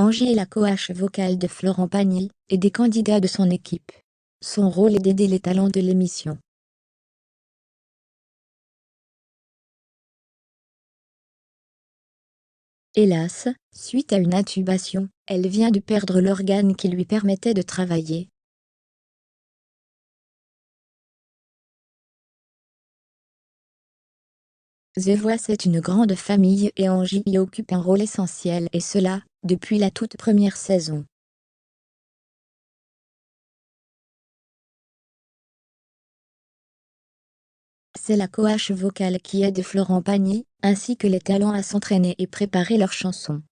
Angie est la coach vocale de Florent Pagny et des candidats de son équipe. Son rôle est d'aider les talents de l'émission. Hélas, suite à une intubation, elle vient de perdre l'organe qui lui permettait de travailler. The Voice est une grande famille et Angie y occupe un rôle essentiel et cela, depuis la toute première saison. C'est la coach vocale qui aide Florent Pagny, ainsi que les talents à s'entraîner et préparer leurs chansons.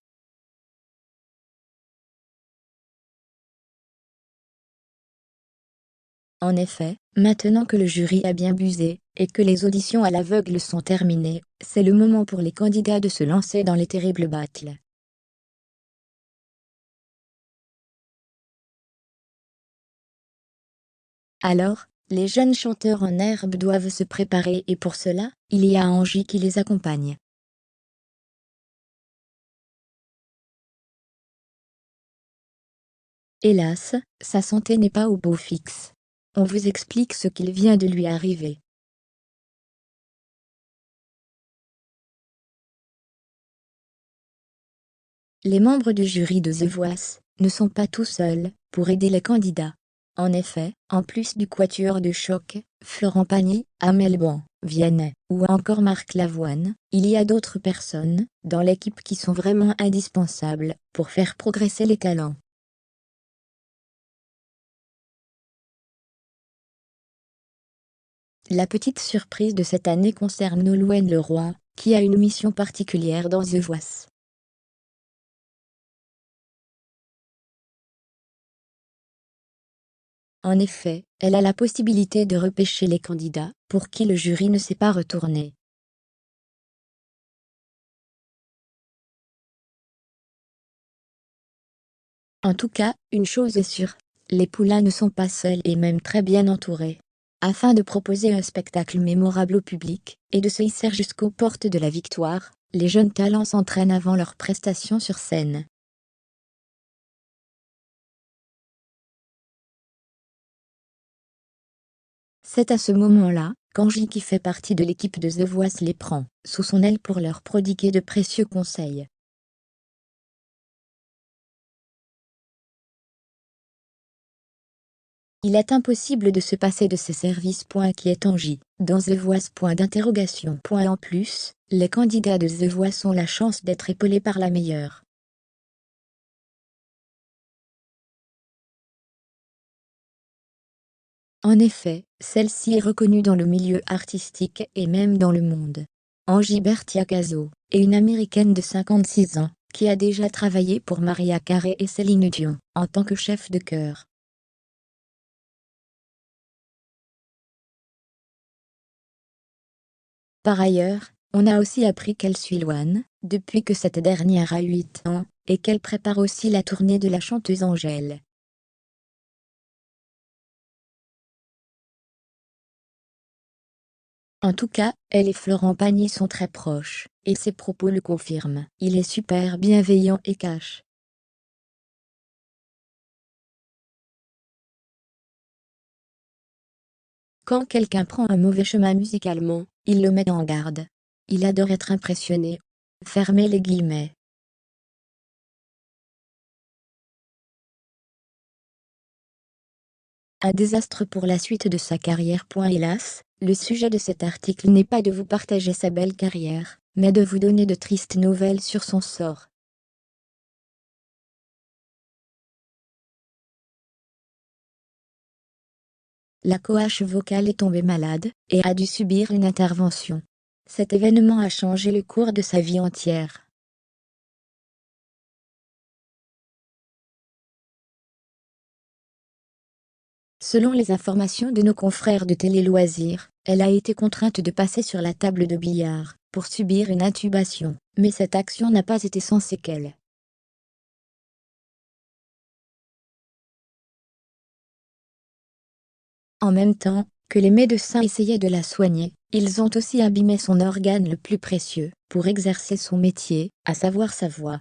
En effet, maintenant que le jury a bien busé, et que les auditions à l'aveugle sont terminées, c'est le moment pour les candidats de se lancer dans les terribles battles. Alors, les jeunes chanteurs en herbe doivent se préparer et pour cela, il y a Angie qui les accompagne. Hélas, sa santé n'est pas au beau fixe. On vous explique ce qu'il vient de lui arriver. Les membres du jury de The Voice ne sont pas tout seuls pour aider les candidats. En effet, en plus du quatuor de choc, Florent Pagny, Amel Bent, Vianney ou encore Marc Lavoine, il y a d'autres personnes dans l'équipe qui sont vraiment indispensables pour faire progresser les talents. La petite surprise de cette année concerne Nolwenn Leroy, qui a une mission particulière dans The Voice. En effet, elle a la possibilité de repêcher les candidats pour qui le jury ne s'est pas retourné. En tout cas, une chose est sûre, les poulains ne sont pas seuls et même très bien entourés. Afin de proposer un spectacle mémorable au public et de se hisser jusqu'aux portes de la victoire, les jeunes talents s'entraînent avant leur prestation sur scène. C'est à ce moment-là qu'Angie, qui fait partie de l'équipe de The Voice, les prend sous son aile pour leur prodiguer de précieux conseils. Il est impossible de se passer de ces services. Qui est Angie, dans The Voice. En plus, les candidats de The Voice ont la chance d'être épaulés par la meilleure. En effet, celle-ci est reconnue dans le milieu artistique et même dans le monde. Angie Bertiacazo est une Américaine de 56 ans, qui a déjà travaillé pour Mariah Carey et Céline Dion, en tant que chef de chœur. Par ailleurs, on a aussi appris qu'elle suit Loane, depuis que cette dernière a 8 ans, et qu'elle prépare aussi la tournée de la chanteuse Angèle. En tout cas, elle et Florent Pagny sont très proches, et ses propos le confirment. Il est super bienveillant et cash. Quand quelqu'un prend un mauvais chemin musicalement, il le met en garde. Il adore être impressionné. Fermez les guillemets. Un désastre pour la suite de sa carrière. Hélas, le sujet de cet article n'est pas de vous partager sa belle carrière, mais de vous donner de tristes nouvelles sur son sort. La coach vocale est tombée malade et a dû subir une intervention. Cet événement a changé le cours de sa vie entière. Selon les informations de nos confrères de Télé Loisirs, elle a été contrainte de passer sur la table de billard pour subir une intubation, mais cette action n'a pas été sans séquelles. En même temps que les médecins essayaient de la soigner, ils ont aussi abîmé son organe le plus précieux pour exercer son métier, à savoir sa voix.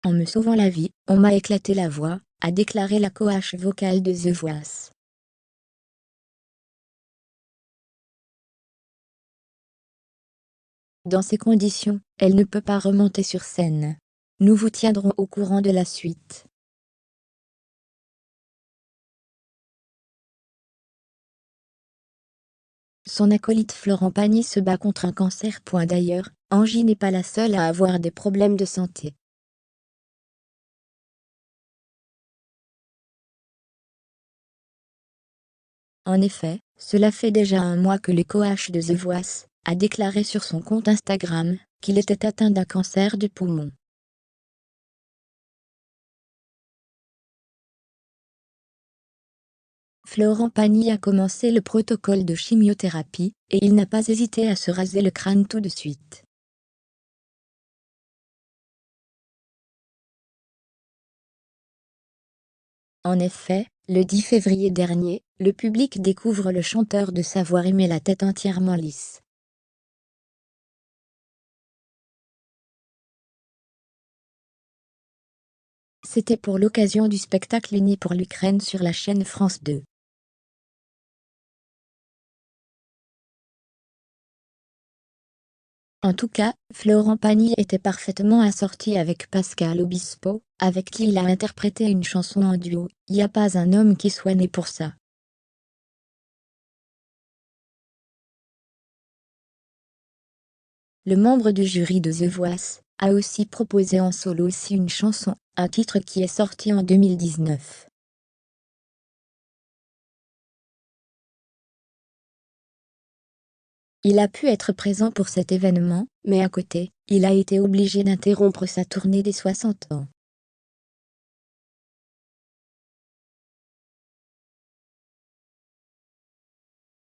En me sauvant la vie, on m'a éclaté la voix, a déclaré la coach vocale de The Voice. Dans ces conditions, elle ne peut pas remonter sur scène. Nous vous tiendrons au courant de la suite. Son acolyte Florent Pagny se bat contre un cancer. D'ailleurs, Angie n'est pas la seule à avoir des problèmes de santé. En effet, cela fait déjà un mois que le coach de The Voice a déclaré sur son compte Instagram qu'il était atteint d'un cancer du poumon. Florent Pagny a commencé le protocole de chimiothérapie, et il n'a pas hésité à se raser le crâne tout de suite. En effet, le 10 février dernier, le public découvre le chanteur de savoir aimer la tête entièrement lisse. C'était pour l'occasion du spectacle Uni pour l'Ukraine sur la chaîne France 2. En tout cas, Florent Pagny était parfaitement assorti avec Pascal Obispo, avec qui il a interprété une chanson en duo, Y a pas un homme qui soit né pour ça. Le membre du jury de The Voice a aussi proposé en solo aussi une chanson, un titre qui est sorti en 2019. Il a pu être présent pour cet événement, mais à côté, il a été obligé d'interrompre sa tournée des 60 ans.